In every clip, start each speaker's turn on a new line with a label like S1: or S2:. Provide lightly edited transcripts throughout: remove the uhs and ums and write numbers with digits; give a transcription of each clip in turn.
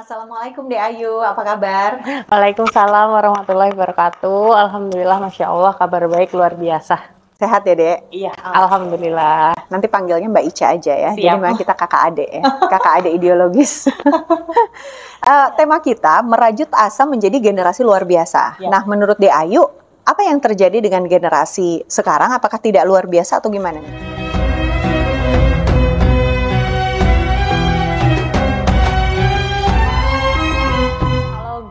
S1: Assalamualaikum Dek Ayu, apa kabar?
S2: Waalaikumsalam warahmatullahi wabarakatuh. Alhamdulillah, Masya Allah, kabar baik luar biasa.
S1: Sehat ya Dek?
S2: Iya, Alhamdulillah.
S1: Nanti panggilnya Mbak Ica aja ya,
S2: Siap.
S1: jadi memang kita kakak adik ya, kakak adik ideologis. Tema kita, merajut asa menjadi generasi luar biasa.
S2: Ya.
S1: Nah, menurut Dek Ayu, apa yang terjadi dengan generasi sekarang? Apakah tidak luar biasa atau gimana nih?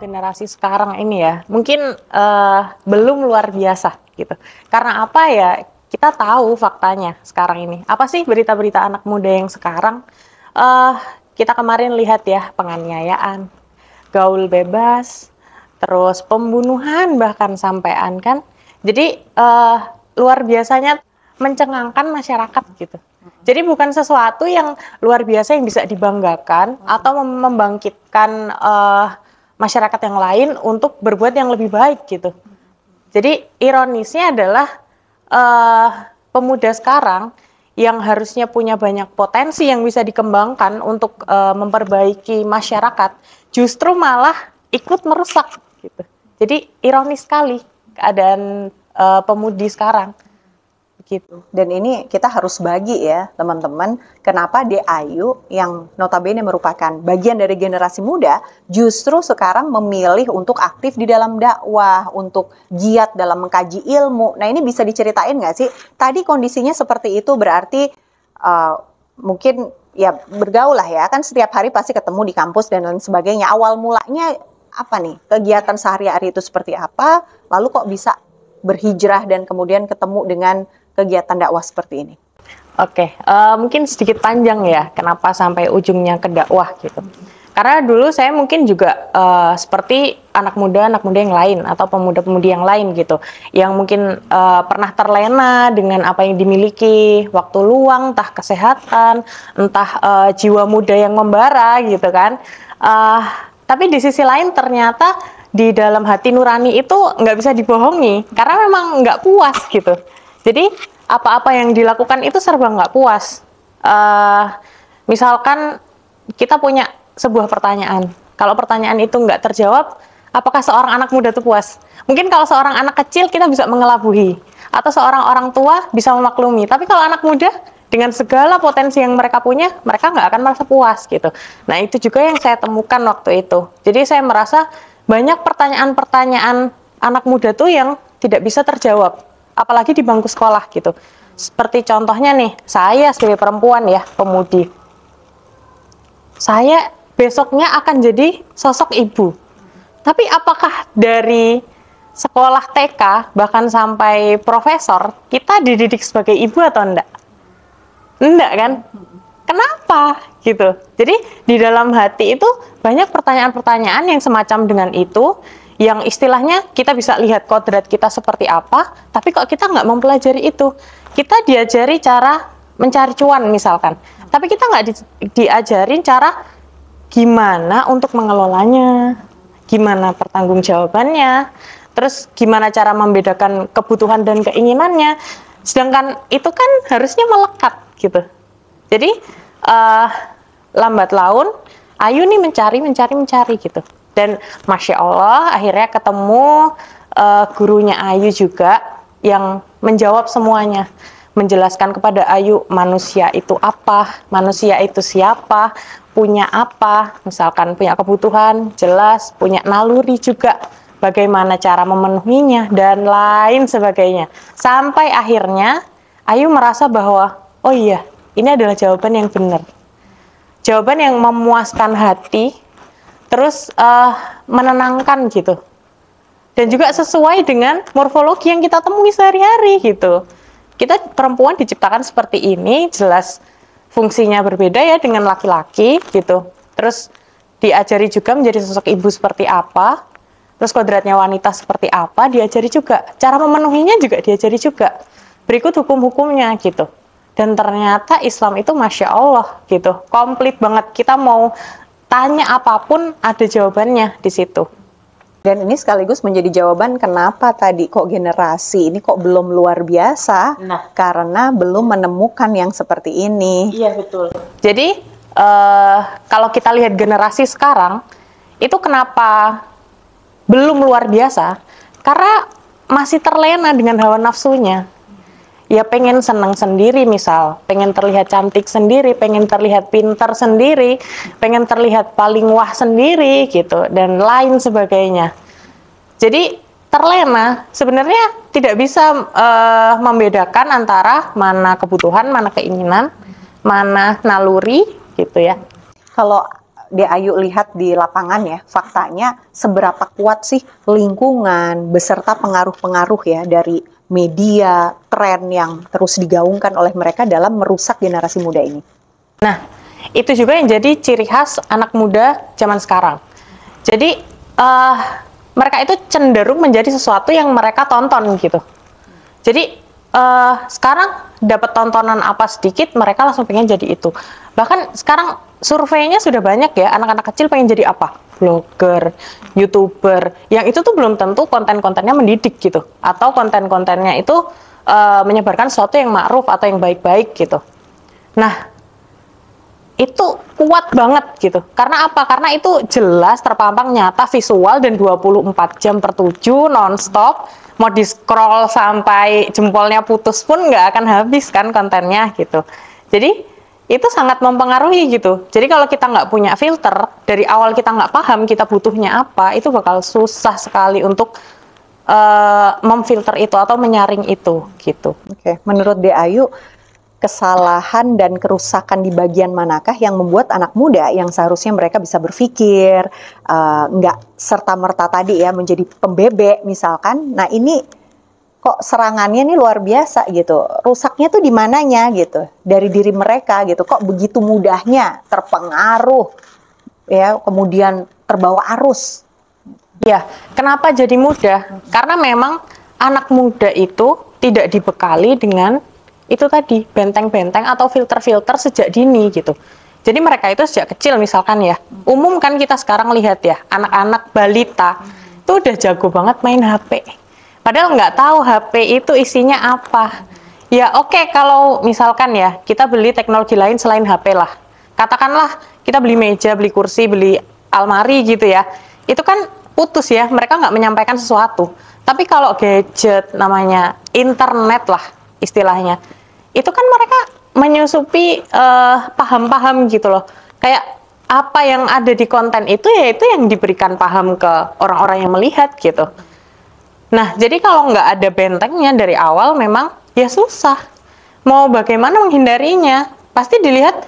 S2: Generasi sekarang ini ya, mungkin belum luar biasa gitu. Karena apa ya, kita tahu faktanya sekarang ini. Apa sih berita-berita anak muda yang sekarang? Kita kemarin lihat ya, penganiayaan, gaul bebas, terus pembunuhan bahkan sampean kan. Jadi luar biasanya mencengangkan masyarakat gitu. Jadi bukan sesuatu yang luar biasa yang bisa dibanggakan atau membangkitkan masyarakat yang lain untuk berbuat yang lebih baik gitu. Jadi ironisnya adalah pemuda sekarang yang harusnya punya banyak potensi yang bisa dikembangkan untuk memperbaiki masyarakat, justru malah ikut merusak gitu. Jadi ironis sekali keadaan pemudi sekarang. Gitu.
S1: Dan ini kita harus bagi ya teman-teman, kenapa Dek Ayu yang notabene merupakan bagian dari generasi muda justru sekarang memilih untuk aktif di dalam dakwah, untuk giat dalam mengkaji ilmu. Nah ini bisa diceritain nggak sih, tadi kondisinya seperti itu berarti mungkin ya bergaul lah ya, kan setiap hari pasti ketemu di kampus dan lain sebagainya. Awal mulanya apa nih, kegiatan sehari-hari itu seperti apa, lalu kok bisa berhijrah dan kemudian ketemu dengan kegiatan dakwah seperti ini?
S2: Oke, mungkin sedikit panjang ya, kenapa sampai ujungnya ke dakwah gitu. Karena dulu saya mungkin juga seperti anak muda yang lain atau pemuda-pemudi yang lain gitu, yang mungkin pernah terlena dengan apa yang dimiliki, waktu luang, entah kesehatan, entah jiwa muda yang membara gitu kan. Tapi di sisi lain ternyata di dalam hati nurani itu nggak bisa dibohongi, karena memang nggak puas gitu. Jadi apa-apa yang dilakukan itu serba nggak puas. Misalkan kita punya sebuah pertanyaan, kalau pertanyaan itu nggak terjawab, apakah seorang anak muda itu puas? Mungkin kalau seorang anak kecil kita bisa mengelabuhi, atau seorang orang tua bisa memaklumi. Tapi kalau anak muda dengan segala potensi yang mereka punya, mereka nggak akan merasa puas gitu. Nah itu juga yang saya temukan waktu itu. Jadi saya merasa banyak pertanyaan-pertanyaan anak muda tuh yang tidak bisa terjawab, apalagi di bangku sekolah gitu. Seperti contohnya nih, saya sebagai perempuan ya, pemudi. Saya besoknya akan jadi sosok ibu. Tapi apakah dari sekolah TK, bahkan sampai profesor, kita dididik sebagai ibu atau enggak? Enggak kan? Kenapa? Gitu. Jadi di dalam hati itu banyak pertanyaan-pertanyaan yang semacam dengan itu, yang istilahnya kita bisa lihat kodrat kita seperti apa, tapi kok kita nggak mempelajari itu. Kita diajari cara mencari cuan misalkan, tapi kita nggak diajarin cara gimana untuk mengelolanya, gimana pertanggungjawabannya, terus gimana cara membedakan kebutuhan dan keinginannya. Sedangkan itu kan harusnya melekat gitu. Jadi lambat laun Ayu nih mencari gitu. Dan Masya Allah akhirnya ketemu gurunya Ayu juga yang menjawab semuanya, menjelaskan kepada Ayu manusia itu apa, manusia itu siapa, punya apa, misalkan punya kebutuhan jelas, punya naluri juga, bagaimana cara memenuhinya dan lain sebagainya. Sampai akhirnya Ayu merasa bahwa oh iya, ini adalah jawaban yang benar, jawaban yang memuaskan hati, terus menenangkan gitu, dan juga sesuai dengan morfologi yang kita temui sehari-hari gitu. Kita perempuan diciptakan seperti ini, jelas fungsinya berbeda ya dengan laki-laki gitu. Terus diajari juga menjadi sosok ibu seperti apa, terus kodratnya wanita seperti apa, diajari juga. Cara memenuhinya juga diajari juga. Berikut hukum-hukumnya gitu. Dan ternyata Islam itu Masya Allah gitu, komplit banget. Kita mau tanya apapun ada jawabannya di situ.
S1: Dan ini sekaligus menjadi jawaban kenapa tadi kok generasi ini kok belum luar biasa, karena belum menemukan yang seperti ini.
S2: Iya betul. Jadi kalau kita lihat generasi sekarang, itu kenapa belum luar biasa? Karena masih terlena dengan hawa nafsunya. Ya pengen senang sendiri misal, pengen terlihat cantik sendiri, pengen terlihat pintar sendiri, pengen terlihat paling wah sendiri gitu, dan lain sebagainya. Jadi terlena, sebenarnya tidak bisa membedakan antara mana kebutuhan, mana keinginan, mana naluri gitu ya.
S1: Kalau Ayu lihat di lapangan ya, faktanya seberapa kuat sih lingkungan beserta pengaruh-pengaruh ya dari media, tren yang terus digaungkan oleh mereka dalam merusak generasi muda ini.
S2: Nah, itu juga yang jadi ciri khas anak muda zaman sekarang. Jadi, mereka itu cenderung menjadi sesuatu yang mereka tonton gitu. Jadi, sekarang dapat tontonan apa sedikit, mereka langsung pengen jadi itu. Bahkan sekarang surveinya sudah banyak ya, anak-anak kecil pengen jadi apa? Blogger, YouTuber, yang itu tuh belum tentu konten-kontennya mendidik gitu, atau konten-kontennya itu menyebarkan sesuatu yang ma'ruf atau yang baik-baik gitu. Nah, itu kuat banget gitu. Karena apa? Karena itu jelas terpampang nyata visual dan 24 jam per 7 nonstop. Mau di-scroll sampai jempolnya putus pun nggak akan habis kan kontennya gitu. Jadi itu sangat mempengaruhi gitu. Jadi kalau kita nggak punya filter, dari awal kita nggak paham kita butuhnya apa, itu bakal susah sekali untuk memfilter itu atau menyaring itu gitu.
S1: Oke, menurut Ayu, kesalahan dan kerusakan di bagian manakah yang membuat anak muda yang seharusnya mereka bisa berpikir, nggak serta-merta tadi ya menjadi pembebek misalkan, nah ini kok serangannya nih luar biasa gitu, rusaknya tuh di mananya gitu, dari diri mereka gitu, kok begitu mudahnya terpengaruh ya, kemudian terbawa arus.
S2: Ya, kenapa jadi mudah? Karena memang anak muda itu tidak dibekali dengan itu tadi, benteng-benteng atau filter-filter sejak dini gitu. Jadi mereka itu sejak kecil misalkan ya, umum kan kita sekarang lihat ya, anak-anak balita itu udah jago banget main HP. Padahal nggak tahu HP itu isinya apa. Ya oke, kalau misalkan ya, kita beli teknologi lain selain HP lah. Katakanlah kita beli meja, beli kursi, beli almari gitu ya. Itu kan putus ya, mereka nggak menyampaikan sesuatu. Tapi kalau gadget namanya internet lah istilahnya, itu kan mereka menyusupi paham-paham gitu loh. Kayak apa yang ada di konten itu ya itu yang diberikan paham ke orang-orang yang melihat gitu. Nah, jadi kalau nggak ada bentengnya dari awal memang ya susah. Mau bagaimana menghindarinya? Pasti dilihat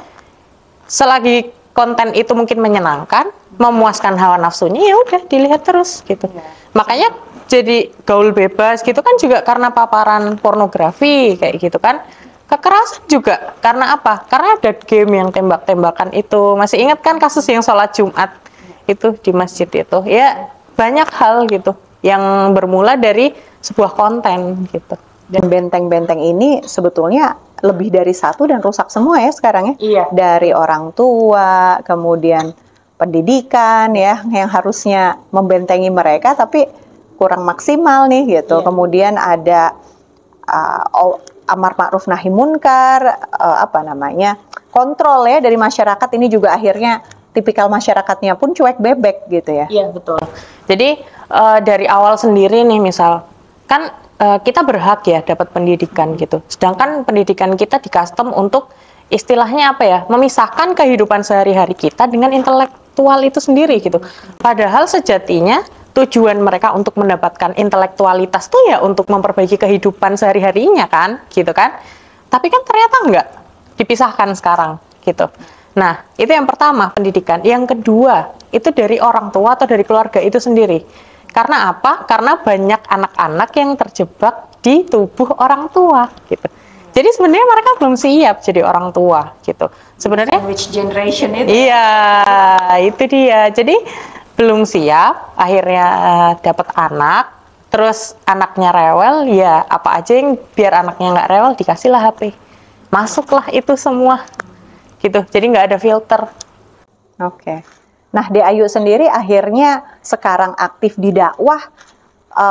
S2: selagi konten itu mungkin menyenangkan, memuaskan hawa nafsunya, ya udah dilihat terus gitu. Makanya jadi gaul bebas gitu kan juga karena paparan pornografi kayak gitu kan. Kekerasan juga karena apa? Karena ada game yang tembak-tembakan itu. Masih ingat kan kasus yang sholat Jumat itu di masjid itu? Ya banyak hal gitu yang bermula dari sebuah konten gitu.
S1: Dan benteng-benteng ini sebetulnya lebih dari satu dan rusak semua ya sekarang ya.
S2: Iya.
S1: Dari orang tua, kemudian pendidikan ya, yang harusnya membentengi mereka tapi kurang maksimal nih gitu.
S2: Iya.
S1: Kemudian ada amar ma'ruf nahi munkar, kontrol ya dari masyarakat ini juga akhirnya tipikal masyarakatnya pun cuek bebek gitu ya.
S2: Iya, betul. Jadi dari awal sendiri nih misal, kan kita berhak ya dapat pendidikan gitu. Sedangkan pendidikan kita di-custom untuk istilahnya apa ya, memisahkan kehidupan sehari-hari kita dengan intelektual itu sendiri gitu. Padahal sejatinya tujuan mereka untuk mendapatkan intelektualitas tuh ya untuk memperbaiki kehidupan sehari-harinya kan, gitu kan. Tapi kan ternyata enggak, dipisahkan sekarang gitu. Nah, itu yang pertama, pendidikan. Yang kedua, itu dari orang tua atau dari keluarga itu sendiri. Karena apa? Karena banyak anak-anak yang terjebak di tubuh orang tua, gitu. Jadi sebenarnya mereka belum siap jadi orang tua, gitu. Sebenarnya
S1: Sandwich generation itu.
S2: iya, itu dia. Jadi belum siap, akhirnya dapat anak, terus anaknya rewel, ya apa aja yang biar anaknya nggak rewel, dikasihlah HP. Masuklah itu semua. Gitu, jadi nggak ada filter.
S1: Oke. Nah, Ayu sendiri akhirnya sekarang aktif di dakwah,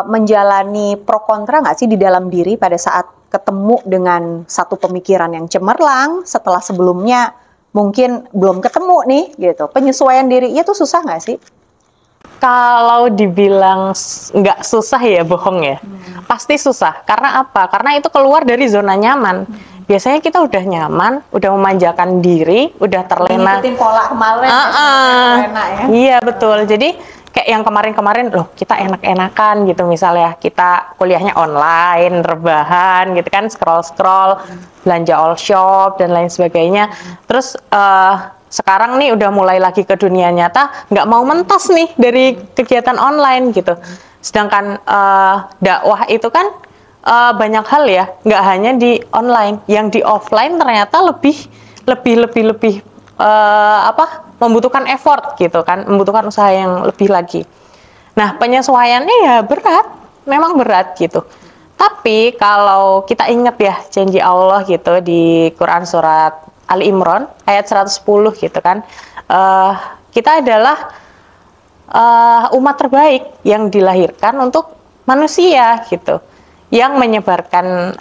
S1: menjalani pro kontra nggak sih di dalam diri pada saat ketemu dengan satu pemikiran yang cemerlang setelah sebelumnya mungkin belum ketemu nih gitu. Penyesuaian diri itu susah nggak sih?
S2: Kalau dibilang nggak susah ya bohong ya, pasti susah. Karena apa? Karena itu keluar dari zona nyaman. Biasanya kita udah nyaman, udah memanjakan diri, udah terlena.
S1: Ngikutin pola kemarin, terlena ya.
S2: Iya betul. Jadi kayak yang kemarin-kemarin, loh kita enak-enakan gitu misalnya. Kita kuliahnya online, rebahan gitu kan, scroll-scroll, belanja all shop dan lain sebagainya. Terus sekarang nih udah mulai lagi ke dunia nyata, nggak mau mentos nih dari kegiatan online gitu. Sedangkan dakwah itu kan banyak hal ya, nggak hanya di online, yang di offline ternyata lebih membutuhkan effort gitu kan, membutuhkan usaha yang lebih lagi. Nah penyesuaiannya ya berat, memang berat gitu. Tapi kalau kita ingat ya janji Allah gitu di Quran surat Ali Imran ayat 110 gitu kan, kita adalah umat terbaik yang dilahirkan untuk manusia gitu, yang menyebarkan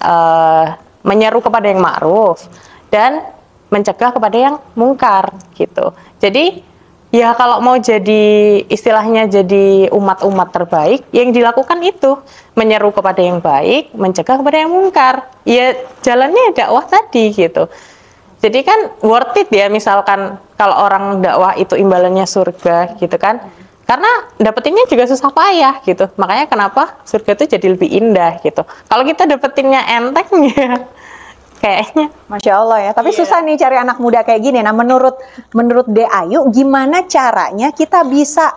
S2: menyeru kepada yang ma'ruf dan mencegah kepada yang mungkar gitu. Jadi ya kalau mau jadi istilahnya jadi umat-umat terbaik, yang dilakukan itu menyeru kepada yang baik, mencegah kepada yang mungkar. Ya jalannya dakwah tadi gitu. Jadi kan worth it ya misalkan kalau orang dakwah itu imbalannya surga gitu kan. Karena dapetinnya juga susah payah gitu. Makanya kenapa surga itu jadi lebih indah gitu. Kalau kita dapetinnya enteng ya kayaknya.
S1: Masya Allah ya. Tapi susah nih cari anak muda kayak gini. Nah menurut De Ayu, gimana caranya kita bisa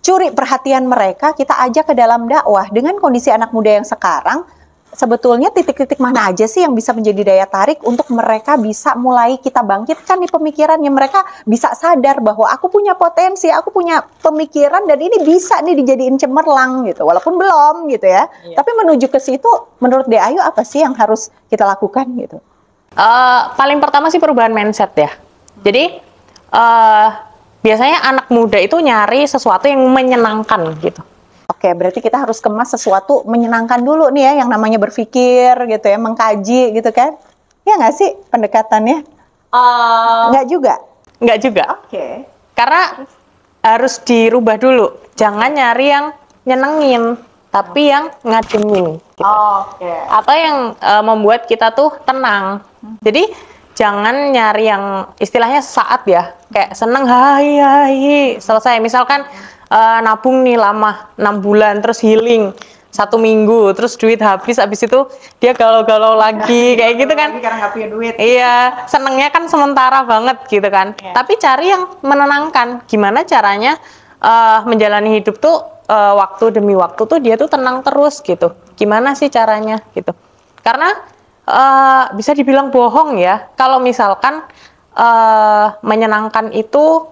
S1: curi perhatian mereka, kita ajak ke dalam dakwah dengan kondisi anak muda yang sekarang? Sebetulnya titik-titik mana aja sih yang bisa menjadi daya tarik untuk mereka bisa mulai kita bangkitkan nih pemikirannya, mereka bisa sadar bahwa aku punya potensi, aku punya pemikiran dan ini bisa nih dijadiin cemerlang gitu, walaupun belum gitu ya. Tapi menuju ke situ, menurut De Ayu apa sih yang harus kita lakukan gitu?
S2: Paling pertama sih perubahan mindset ya. Jadi biasanya anak muda itu nyari sesuatu yang menyenangkan gitu.
S1: Oke, berarti kita harus kemas sesuatu menyenangkan dulu nih ya, yang namanya berpikir gitu ya, mengkaji gitu kan. Ya nggak sih pendekatannya? Nggak juga?
S2: Nggak juga.
S1: Oke.
S2: Karena harus dirubah dulu. Jangan nyari yang nyenengin, tapi yang ngademin. Gitu.
S1: Oke.
S2: Atau yang membuat kita tuh tenang. Jadi jangan nyari yang istilahnya saat ya, kayak seneng hai selesai. Misalkan nabung nih lama 6 bulan terus healing 1 minggu terus duit habis itu dia galau-galau lagi kayak gitu kan,
S1: karena nggak punya duit.
S2: iya senengnya kan sementara banget gitu kan. Tapi cari yang menenangkan, gimana caranya menjalani hidup tuh waktu demi waktu tuh dia tuh tenang terus gitu, gimana sih caranya gitu. Karena bisa dibilang bohong ya kalau misalkan menyenangkan itu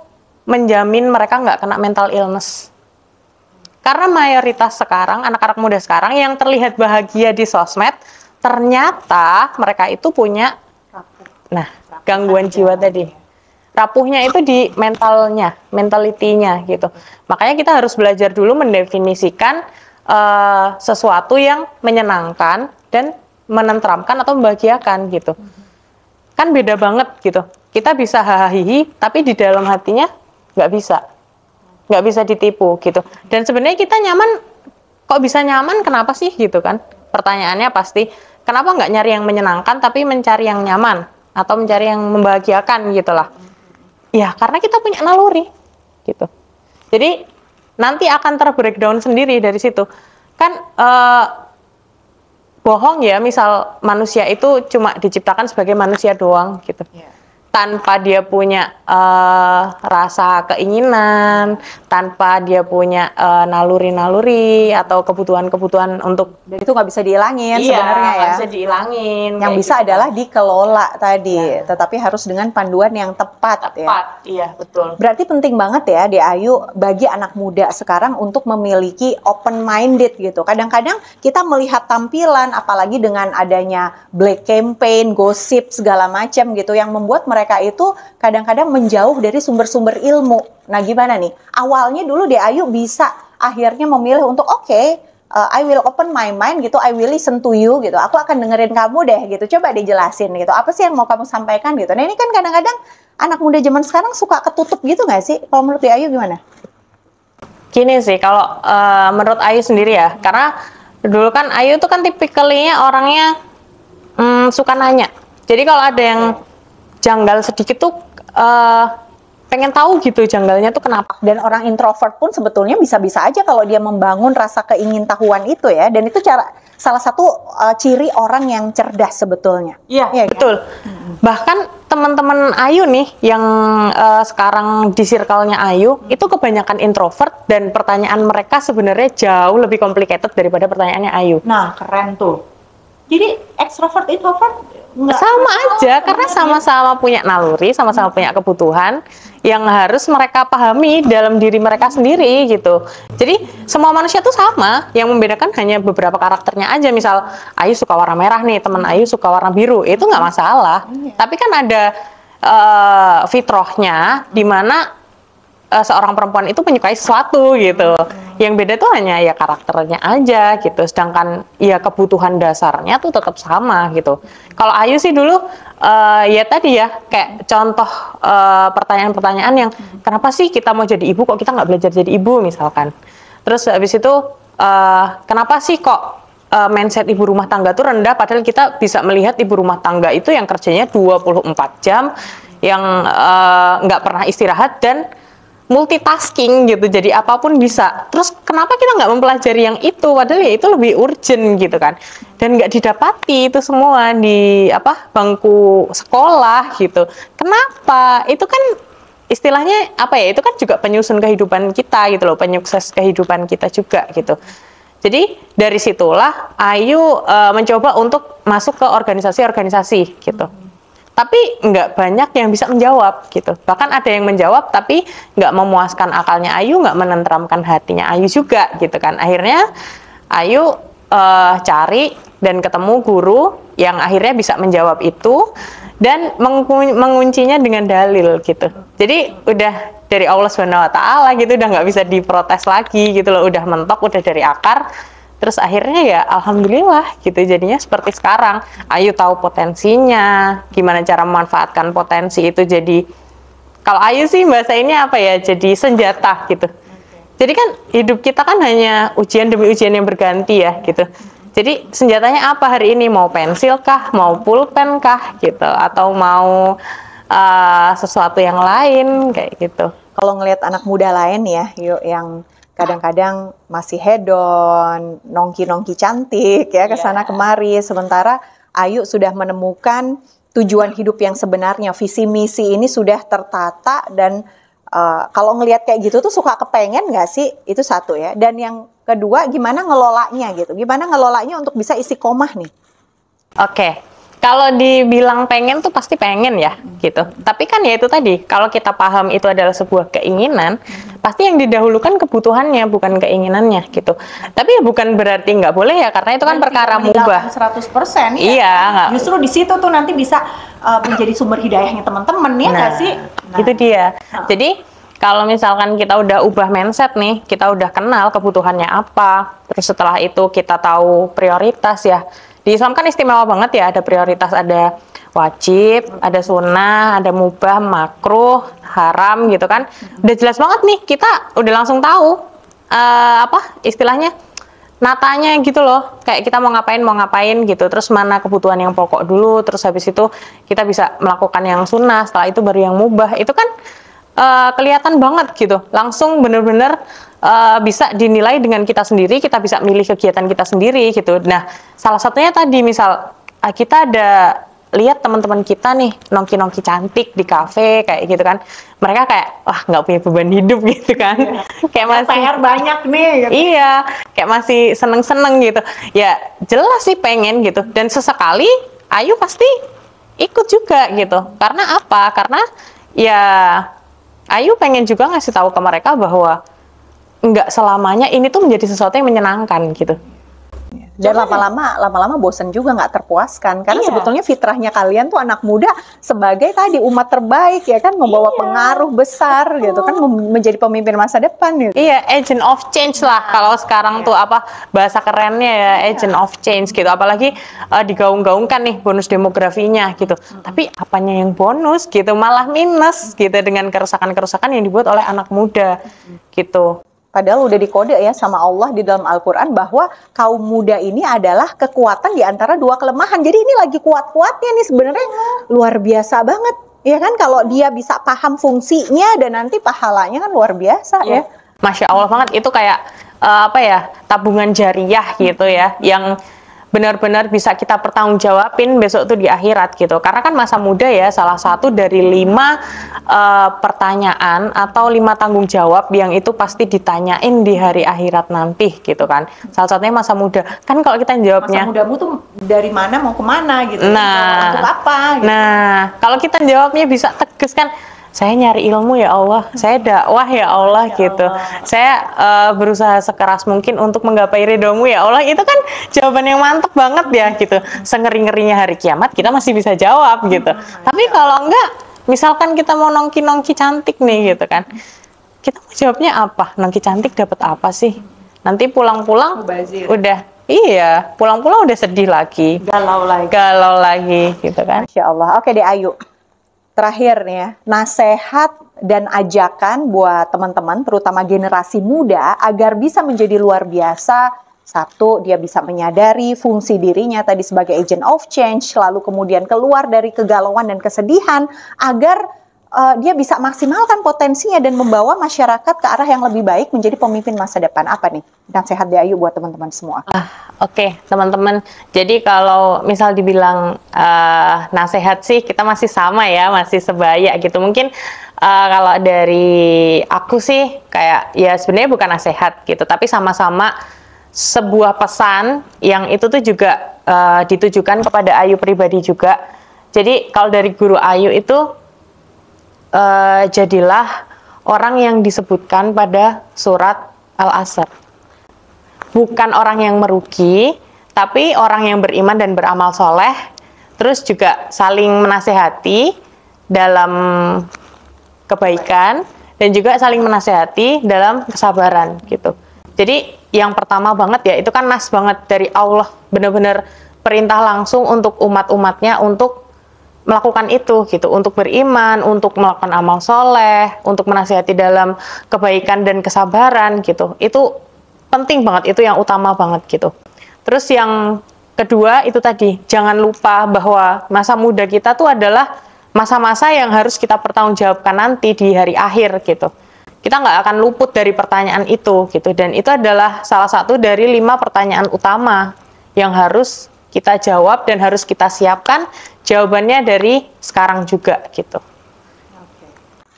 S2: menjamin mereka nggak kena mental illness. Karena mayoritas sekarang, anak-anak muda sekarang yang terlihat bahagia di sosmed, ternyata mereka itu punya gangguan jiwa tadi. Rapuhnya itu di mentalnya, mentalitinya gitu. Makanya kita harus belajar dulu mendefinisikan sesuatu yang menyenangkan dan menenteramkan atau membahagiakan gitu. Kan beda banget gitu. Kita bisa hahaha, tapi di dalam hatinya nggak bisa ditipu gitu. Dan sebenarnya kita nyaman, kok bisa nyaman, kenapa sih gitu kan? Pertanyaannya pasti, kenapa nggak nyari yang menyenangkan tapi mencari yang nyaman atau mencari yang membahagiakan gitulah? Ya karena kita punya naluri gitu. Jadi nanti akan terbreakdown sendiri dari situ. Kan bohong ya, misal manusia itu cuma diciptakan sebagai manusia doang gitu. Tanpa dia punya rasa keinginan, tanpa dia punya naluri-naluri atau kebutuhan-kebutuhan untuk,
S1: Dan itu nggak bisa dihilangin sebenarnya ya.
S2: nggak bisa dihilangin.
S1: Yang bisa
S2: gitu.
S1: adalah dikelola tadi, tetapi harus dengan panduan yang tepat ya.
S2: Iya betul.
S1: Berarti penting banget ya De Ayu bagi anak muda sekarang untuk memiliki open minded gitu. Kadang-kadang kita melihat tampilan, apalagi dengan adanya black campaign, gosip segala macam gitu, yang membuat mereka itu kadang-kadang menjauh dari sumber-sumber ilmu. Nah gimana nih? Awalnya dulu De Ayu bisa akhirnya memilih untuk I will open my mind gitu, I will listen to you gitu. Aku akan dengerin kamu deh gitu. Coba dijelasin gitu. Apa sih yang mau kamu sampaikan gitu. Nah ini kan kadang-kadang anak muda zaman sekarang suka ketutup gitu nggak sih? Kalau menurut De Ayu gimana?
S2: Gini sih, kalau menurut Ayu sendiri ya, karena dulu kan Ayu tuh kan tipikalnya orangnya suka nanya. Jadi kalau ada yang janggal sedikit tuh pengen tahu gitu janggalnya tuh kenapa.
S1: Dan orang introvert pun sebetulnya bisa-bisa aja kalau dia membangun rasa keingintahuan itu ya. Dan itu salah satu ciri orang yang cerdas sebetulnya.
S2: Iya,
S1: ya,
S2: betul. Kan? Bahkan teman-teman Ayu nih yang sekarang di circle-nya Ayu itu kebanyakan introvert dan pertanyaan mereka sebenarnya jauh lebih complicated daripada pertanyaannya Ayu.
S1: Nah, keren tuh. Jadi extrovert introvert
S2: sama aja karena sama-sama punya naluri, sama-sama punya kebutuhan yang harus mereka pahami dalam diri mereka sendiri gitu. Jadi semua manusia tuh sama, yang membedakan hanya beberapa karakternya aja. Misal Ayu suka warna merah nih, teman Ayu suka warna biru, itu nggak masalah. Tapi kan ada fitrahnya di mana seorang perempuan itu menyukai sesuatu gitu. Yang beda tuh hanya ya karakternya aja gitu. Sedangkan ya kebutuhan dasarnya tuh tetap sama gitu. Kalau Ayu sih dulu ya tadi ya kayak contoh pertanyaan-pertanyaan yang kenapa sih kita mau jadi ibu kok kita nggak belajar jadi ibu misalkan. Terus habis itu kenapa sih kok mindset ibu rumah tangga tuh rendah padahal kita bisa melihat ibu rumah tangga itu yang kerjanya 24 jam yang nggak pernah istirahat dan multitasking gitu, jadi apapun bisa. Terus kenapa kita nggak mempelajari yang itu, padahal ya itu lebih urgent gitu kan, dan nggak didapati itu semua di bangku sekolah gitu. Kenapa? Itu kan istilahnya itu kan juga penyusun kehidupan kita gitu loh, penyukses kehidupan kita juga gitu. Jadi dari situlah Ayu mencoba untuk masuk ke organisasi-organisasi gitu. Tapi nggak banyak yang bisa menjawab gitu. Bahkan ada yang menjawab tapi nggak memuaskan akalnya Ayu, nggak menenteramkan hatinya Ayu juga gitu kan. Akhirnya Ayu cari dan ketemu guru yang akhirnya bisa menjawab itu dan menguncinya dengan dalil gitu. Jadi udah dari Allah SWT gitu, udah nggak bisa diprotes lagi gitu loh, udah mentok, udah dari akar. Terus akhirnya ya alhamdulillah gitu jadinya seperti sekarang. Ayu tahu potensinya, gimana cara memanfaatkan potensi itu jadi, kalau Ayu sih bahasa ini jadi senjata gitu. Jadi kan hidup kita kan hanya ujian demi ujian yang berganti ya gitu. Jadi senjatanya apa hari ini, mau pensil kah, mau pulpen kah gitu, atau mau sesuatu yang lain kayak gitu.
S1: Kalau ngelihat anak muda lain ya, yuk yang kadang-kadang masih hedon, nongki-nongki cantik ya kesana kemari. Sementara Ayu sudah menemukan tujuan hidup yang sebenarnya, visi misi ini sudah tertata dan kalau ngelihat kayak gitu tuh suka kepengen nggak sih? Itu satu ya. Dan yang kedua gimana ngelolanya gitu? Gimana ngelolanya untuk bisa istiqomah nih?
S2: Oke. Kalau dibilang pengen tuh pasti pengen ya gitu. Tapi kan ya itu tadi, kalau kita paham itu adalah sebuah keinginan, pasti yang didahulukan kebutuhannya bukan keinginannya gitu. Tapi ya bukan berarti nggak boleh ya, karena itu kan perkara mubah.
S1: 100% ya.
S2: Iya.
S1: Justru di situ tuh nanti bisa menjadi sumber hidayahnya teman-teman ya nggak sih?
S2: Nah, itu dia. Jadi kalau misalkan kita udah ubah mindset nih, kita udah kenal kebutuhannya apa, terus setelah itu kita tahu prioritas ya. Di Islam kan istimewa banget ya, ada prioritas, ada wajib, ada sunnah, ada mubah, makruh, haram gitu kan. Udah jelas banget nih, kita udah langsung tahu istilahnya natanya gitu loh. Kayak kita mau ngapain gitu. Terus mana kebutuhan yang pokok dulu, terus habis itu kita bisa melakukan yang sunnah, setelah itu baru yang mubah. Itu kan kelihatan banget gitu. Langsung bener-bener bisa dinilai dengan kita sendiri, kita bisa milih kegiatan kita sendiri gitu. Nah, salah satunya tadi misal kita ada lihat teman-teman kita nih nongki-nongki cantik di kafe kayak gitu kan, mereka kayak wah nggak punya beban hidup gitu kan, kayak masih
S1: PR banyak nih gitu.
S2: Iya, kayak masih seneng-seneng gitu ya, jelas sih pengen gitu. Dan sesekali Ayu pasti ikut juga gitu. Karena apa? Karena ya Ayu pengen juga ngasih tahu ke mereka bahwa nggak selamanya ini tuh menjadi sesuatu yang menyenangkan gitu.
S1: Dan lama-lama bosan juga, nggak terpuaskan. Karena sebetulnya fitrahnya kalian tuh anak muda sebagai tadi umat terbaik ya kan, membawa pengaruh besar gitu kan, menjadi pemimpin masa depan gitu.
S2: Iya, agent of change lah kalau sekarang tuh bahasa kerennya ya, agent of change gitu. Apalagi digaung-gaungkan nih bonus demografinya gitu. Tapi apanya yang bonus gitu, malah minus gitu dengan kerusakan-kerusakan yang dibuat oleh anak muda gitu.
S1: Padahal udah dikode ya sama Allah di dalam Al-Quran bahwa kaum muda ini adalah kekuatan di antara dua kelemahan. Jadi ini lagi kuat-kuatnya nih sebenarnya, luar biasa banget. Ya kan, kalau dia bisa paham fungsinya dan nanti pahalanya kan luar biasa ya.
S2: Masya Allah banget, itu kayak apa ya, tabungan jariah gitu ya, yang benar-benar bisa kita pertanggungjawabin besok tuh di akhirat gitu. Karena kan masa muda ya salah satu dari 5 pertanyaan atau 5 tanggung jawab yang itu pasti ditanyain di hari akhirat nanti gitu kan. Salah satunya masa muda. Kan kalau kita jawabnya,
S1: masa mudamu tuh dari mana mau kemana gitu.
S2: Nah,
S1: untuk apa gitu.
S2: Nah, kalau kita jawabnya bisa tegas kan, saya nyari ilmu ya Allah, saya dakwah ya Allah gitu. Saya berusaha sekeras mungkin untuk menggapai ridhomu ya Allah. Itu kan jawaban yang mantep banget ya gitu. Sengeri-ngerinya hari kiamat kita masih bisa jawab gitu. Tapi kalau enggak, misalkan kita mau nongki-nongki cantik nih gitu kan, kita mau jawabnya apa? Nongki cantik dapat apa sih? Nanti pulang-pulang udah, iya, pulang-pulang udah sedih lagi, galau lagi gitu kan.
S1: Masya Allah. Oke deh Ayu, terakhir nih ya, nasihat dan ajakan buat teman-teman, terutama generasi muda, agar bisa menjadi luar biasa. Satu, dia bisa menyadari fungsi dirinya tadi sebagai agent of change, lalu kemudian keluar dari kegalauan dan kesedihan, agar dia bisa maksimalkan potensinya dan membawa masyarakat ke arah yang lebih baik menjadi pemimpin masa depan. Apa nih nasihat dari Ayu buat teman-teman semua?
S2: Oke, teman-teman. Jadi kalau misal dibilang nasihat sih, kita masih sama ya, masih sebaya gitu. Mungkin kalau dari aku sih kayak ya sebenarnya bukan nasihat gitu, tapi sama-sama sebuah pesan yang itu tuh juga ditujukan kepada Ayu pribadi juga. Jadi kalau dari guru Ayu itu, jadilah orang yang disebutkan pada surat Al-Asr. Bukan orang yang merugi, tapi orang yang beriman dan beramal soleh, terus juga saling menasehati dalam kebaikan, dan juga saling menasehati dalam kesabaran gitu. Jadi yang pertama banget ya, itu kan nas banget dari Allah, benar-benar perintah langsung untuk umat-umatnya untuk melakukan itu gitu, untuk beriman, untuk melakukan amal soleh, untuk menasihati dalam kebaikan dan kesabaran gitu. Itu penting banget, itu yang utama banget gitu. Terus yang kedua itu tadi, jangan lupa bahwa masa muda kita tuh adalah masa-masa yang harus kita pertanggungjawabkan nanti di hari akhir gitu. Kita nggak akan luput dari pertanyaan itu gitu, dan itu adalah salah satu dari 5 pertanyaan utama yang harus kita jawab dan harus kita siapkan jawabannya dari sekarang juga gitu.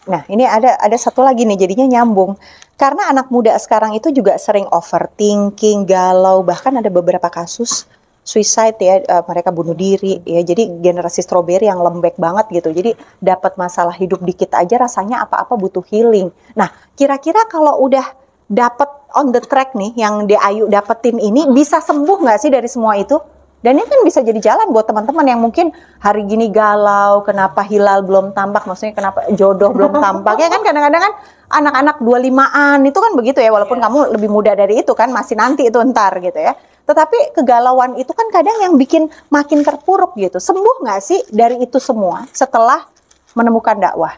S1: Nah, ini ada satu lagi nih, jadinya nyambung. Karena anak muda sekarang itu juga sering overthinking, galau, bahkan ada beberapa kasus suicide ya, mereka bunuh diri ya. Jadi generasi strawberry yang lembek banget gitu. Jadi dapat masalah hidup dikit aja rasanya apa-apa butuh healing. Nah, kira-kira kalau udah dapat on the track nih yang Ayu dapetin ini, bisa sembuh nggak sih dari semua itu? Dan ini kan bisa jadi jalan buat teman-teman yang mungkin hari gini galau, kenapa hilal belum tampak, maksudnya kenapa jodoh belum tampak. Ya kan kadang-kadang kan anak-anak 25-an itu kan begitu ya, walaupun kamu lebih muda dari itu kan, masih nanti itu ntar gitu ya. Tetapi kegalauan itu kan kadang yang bikin makin terpuruk gitu. Sembuh nggak sih dari itu semua setelah menemukan dakwah?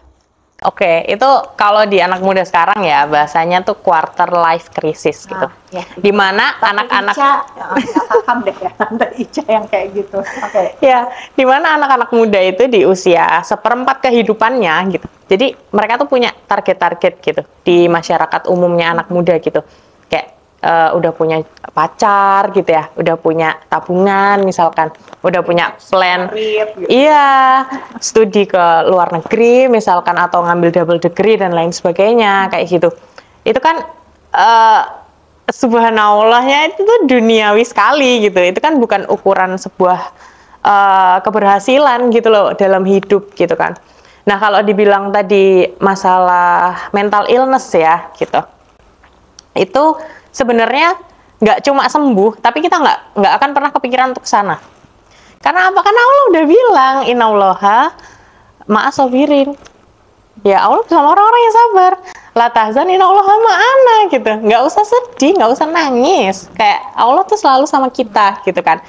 S2: Oke, itu kalau di anak muda sekarang ya bahasanya tuh quarter life crisis gitu.
S1: Ya,
S2: Dimana anak-anak
S1: paham deh ya, Tante Ica yang kayak gitu. Oke.
S2: Ya, dimana anak-anak muda itu di usia seperempat kehidupannya gitu. Jadi mereka tuh punya target-target gitu di masyarakat umumnya anak muda gitu. Kayak udah punya pacar gitu ya, udah punya tabungan misalkan, udah punya plan, iya, studi ke luar negeri misalkan, atau ngambil double degree dan lain sebagainya kayak gitu. Itu kan subhanallahnya itu tuh duniawi sekali gitu. Itu kan bukan ukuran sebuah keberhasilan gitu loh dalam hidup gitu kan. Nah, kalau dibilang tadi masalah mental illness ya gitu, itu sebenarnya nggak cuma sembuh, tapi kita nggak akan pernah kepikiran untuk sana. Karena apa? Karena Allah udah bilang, innallaha ma'as sabirin. Ya Allah bersama orang-orang yang sabar. La tahzan innallaha ma'ana gitu. Nggak usah sedih, nggak usah nangis. Kayak Allah tuh selalu sama kita gitu kan.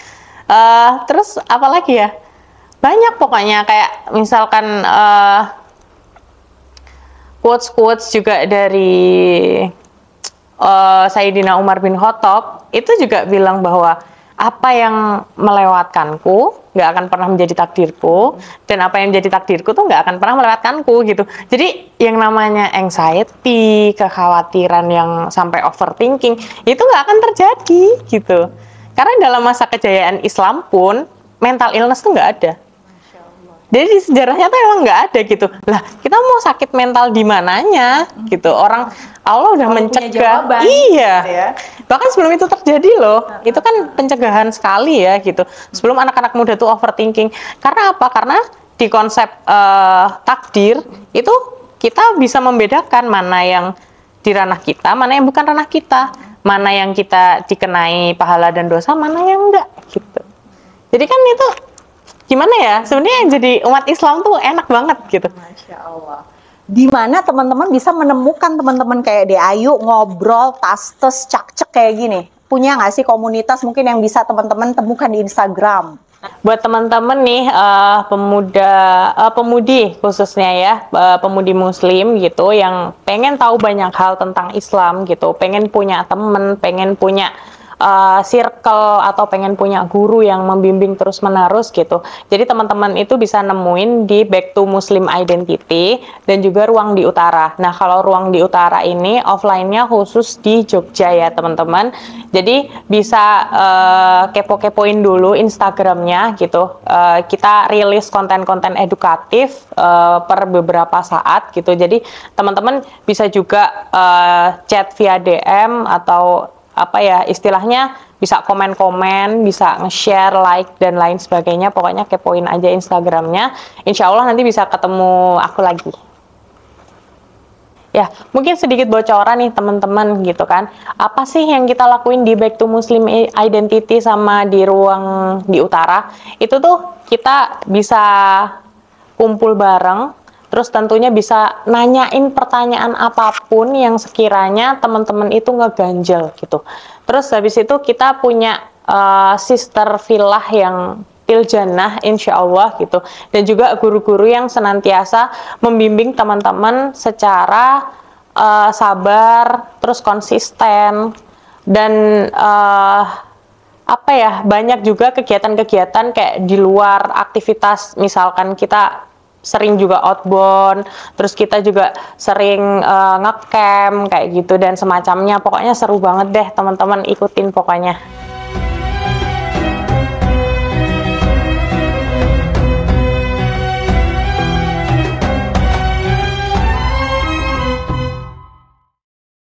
S2: Terus apa lagi ya? Banyak pokoknya, kayak misalkan quotes-quotes juga dari Sayyidina Umar bin Khattab itu juga bilang bahwa apa yang melewatkanku nggak akan pernah menjadi takdirku, dan apa yang menjadi takdirku tuh nggak akan pernah melewatkanku gitu. Jadi yang namanya anxiety, kekhawatiran yang sampai overthinking itu nggak akan terjadi gitu. Karena dalam masa kejayaan Islam pun mental illness tuh nggak ada. Jadi di sejarahnya tuh emang nggak ada gitu. Lah kita mau sakit mental di mananya gitu. Orang Allah udah mencegah. Iya.
S1: Gitu ya.
S2: Bahkan sebelum itu terjadi loh. Itu kan pencegahan sekali ya gitu. Sebelum anak-anak muda tuh overthinking. Karena apa? Karena di konsep takdir itu kita bisa membedakan mana yang di ranah kita, mana yang bukan ranah kita, mana yang kita dikenai pahala dan dosa, mana yang enggak gitu. Jadi kan itu gimana ya, sebenarnya jadi umat Islam tuh enak banget gitu.
S1: Masya Allah. Di mana teman-teman bisa menemukan teman-teman kayak De Ayu ngobrol, tastes, cak-cek kayak gini? Punya nggak sih komunitas mungkin yang bisa teman-teman temukan di Instagram?
S2: Buat teman-teman nih pemudi khususnya ya, pemudi muslim gitu yang pengen tahu banyak hal tentang Islam gitu, pengen punya temen, pengen punya circle atau pengen punya guru yang membimbing terus-menerus gitu. Jadi teman-teman itu bisa nemuin di Back to Muslim Identity dan juga Ruang di Utara. Nah, kalau Ruang di Utara ini offline-nya khusus di Jogja ya, teman-teman. Jadi bisa kepo-kepoin dulu Instagramnya gitu. Kita rilis konten-konten edukatif per beberapa saat gitu. Jadi teman-teman bisa juga chat via DM atau apa ya istilahnya, bisa komen-komen, bisa nge-share, like dan lain sebagainya. Pokoknya kepoin aja Instagramnya. Insya Allah nanti bisa ketemu aku lagi. Ya, mungkin sedikit bocoran nih teman-teman gitu kan. Apa sih yang kita lakuin di Back to Muslim Identity sama di Ruang di Utara? Itu tuh kita bisa kumpul bareng. Terus tentunya bisa nanyain pertanyaan apapun yang sekiranya teman-teman itu ngeganjel gitu. Terus habis itu kita punya sister villah yang Tiljannah insya Allah gitu. Dan juga guru-guru yang senantiasa membimbing teman-teman secara sabar, terus konsisten. Dan apa ya, banyak juga kegiatan-kegiatan kayak di luar aktivitas, misalkan kita sering juga outbound, terus kita juga sering ngecamp kayak gitu dan semacamnya. Pokoknya seru banget deh teman-teman, ikutin pokoknya.